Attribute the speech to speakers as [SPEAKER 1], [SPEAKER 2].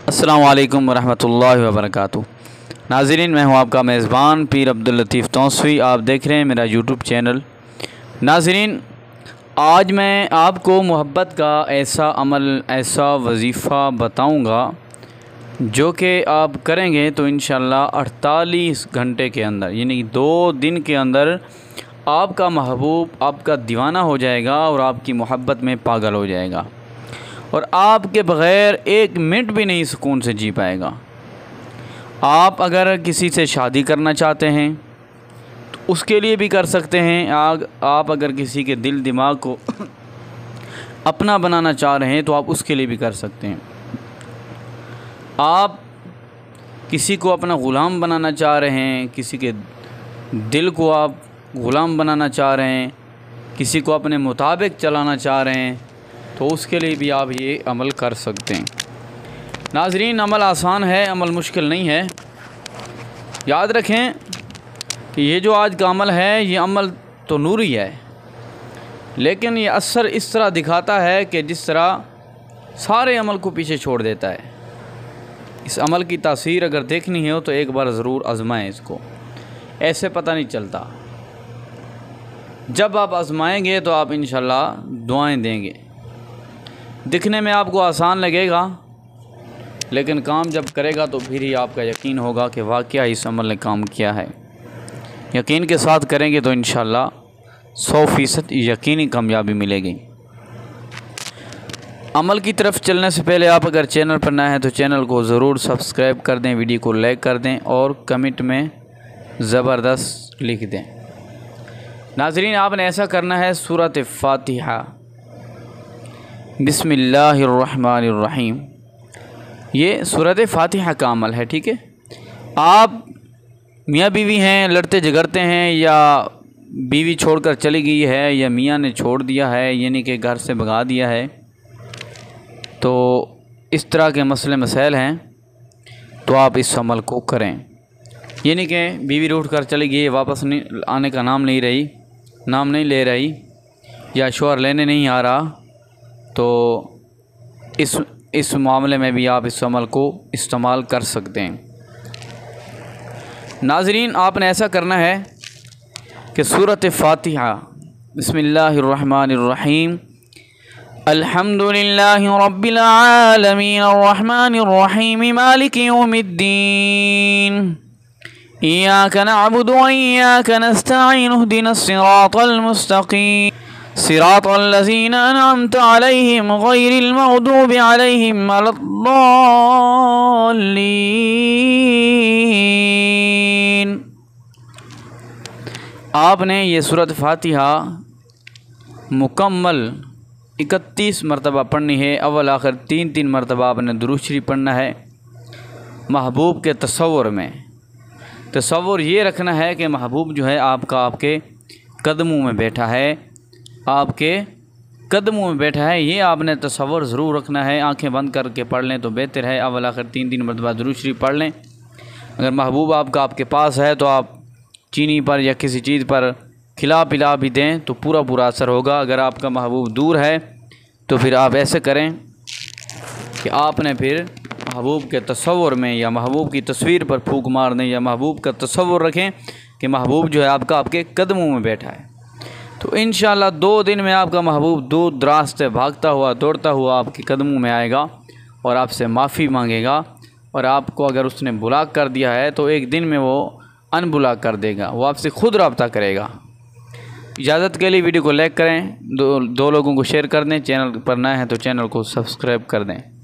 [SPEAKER 1] अस्सलामु अलैकुम वरहमतुल्लाहि वबरकातुहू। नाज़रीन, मैं हूं आपका मेज़बान पीर अब्दुल लतीफ़ तौसवी। आप देख रहे हैं मेरा यूट्यूब चैनल। नाज़रीन, आज मैं आपको मोहब्बत का ऐसा अमल, ऐसा वजीफ़ा बताऊंगा जो कि आप करेंगे तो इंशाअल्लाह 48 घंटे के अंदर, यानी 2 दिन के अंदर आपका महबूब आपका दीवाना हो जाएगा और आपकी मोहब्बत में पागल हो जाएगा और आपके बग़ैर 1 मिनट भी नहीं सुकून से जी पाएगा। आप अगर किसी से शादी करना चाहते हैं तो उसके लिए भी कर सकते हैं। आप अगर किसी के दिल दिमाग को अपना बनाना चाह रहे हैं तो आप उसके लिए भी कर सकते हैं। आप किसी को अपना ग़ुलाम बनाना चाह रहे हैं, किसी के दिल को आप ग़ुलाम बनाना चाह रहे हैं, किसी को अपने मुताबिक चलाना चाह रहे हैं तो उसके लिए भी आप ये अमल कर सकते हैं। नाज़रीन, अमल आसान है, अमल मुश्किल नहीं है। याद रखें कि ये जो आज का अमल है, ये अमल तो नूरी है, लेकिन ये असर इस तरह दिखाता है कि जिस तरह सारे अमल को पीछे छोड़ देता है। इस अमल की तासीर अगर देखनी हो तो एक बार ज़रूर आज़माएं इसको, ऐसे पता नहीं चलता। जब आप आज़माएंगे तो आप इंशाअल्लाह दुआएं देंगे। दिखने में आपको आसान लगेगा, लेकिन काम जब करेगा तो फिर ही आपका यकीन होगा कि वाकया इस अमल ने काम किया है। यकीन के साथ करेंगे तो इंशाअल्लाह 100% यकीनी कामयाबी मिलेगी। अमल की तरफ चलने से पहले आप अगर चैनल पर नए हैं तो चैनल को ज़रूर सब्सक्राइब कर दें, वीडियो को लाइक कर दें और कमेंट में ज़बरदस्त लिख दें। नाज़रीन, आपने ऐसा करना है, सूरत फ़ातिहा बिस्मिल्लाहिर्रहमानिर्रहीम, ये सूरत फ़ातिहा का अमल है। ठीक है, आप मियाँ बीवी हैं, लड़ते झगड़ते हैं, या बीवी छोड़कर चली गई है, या मियाँ ने छोड़ दिया है, यानी कि घर से भगा दिया है, तो इस तरह के मसले मसाइल हैं तो आप इस अमल को करें। यानी कि बीवी रूठ कर चली गई, वापस नहीं आने का नाम नहीं ले रही, या शौहर लेने नहीं आ रहा, तो इस मामले में भी आप इस अमल को इस्तेमाल कर सकते हैं। नाज़रीन, आपने ऐसा करना है कि सूरत फ़ातिहा बिस्मिल्लाहिर्रहमानिर्रहीम अल्हम्दुलिल्लाहि रब्बिल आलमीन अर्रहमानिर्रहीम मालिकि यौमिद्दीन इय्याका नअबुदु व इय्याका नस्तईन इहदिनस सिरातल मुस्तक़ीम सिरातल लज़ीना अनअमता अलैहिम गैरिल मग़दूबि अलैहिम वलद्दाल्लीन। आपने ये सूरत फ़ातिहा मुकम्मल 31 मरतबा पढ़नी है। अव्वल आखिर 3 मरतबा आपने दुरूद शरीफ पढ़ना है। महबूब के तसव्वुर में ये रखना है कि महबूब जो है आपके कदमों में बैठा है, ये आपने तसव्वुर ज़रूर रखना है। आंखें बंद करके पढ़ लें तो बेहतर है। अव्वल आखिर 3 मरतबा दुरूद शरीफ पढ़ लें। अगर महबूब आपके पास है तो आप चीनी पर या किसी चीज़ पर खिला पिला भी दें तो पूरा असर होगा। अगर आपका महबूब दूर है तो फिर आप ऐसे करें कि आपने फिर महबूब के तसव्वुर में या महबूब की तस्वीर पर फूंक मार दें, या महबूब का तसव्वुर रखें कि महबूब जो है आपके कदमों में बैठा है। तो इंशाअल्लाह 2 दिन में आपका महबूब दूर दराज से भागता हुआ दौड़ता हुआ आपके कदमों में आएगा और आपसे माफ़ी मांगेगा। और आपको अगर उसने ब्लॉक कर दिया है तो 1 दिन में वो अनब्लॉक कर देगा, वो आपसे खुद रब्ता करेगा। इजाज़त के लिए वीडियो को लाइक करें, 2 लोगों को शेयर कर दें। चैनल पर नए हैं तो चैनल को सब्सक्राइब कर दें।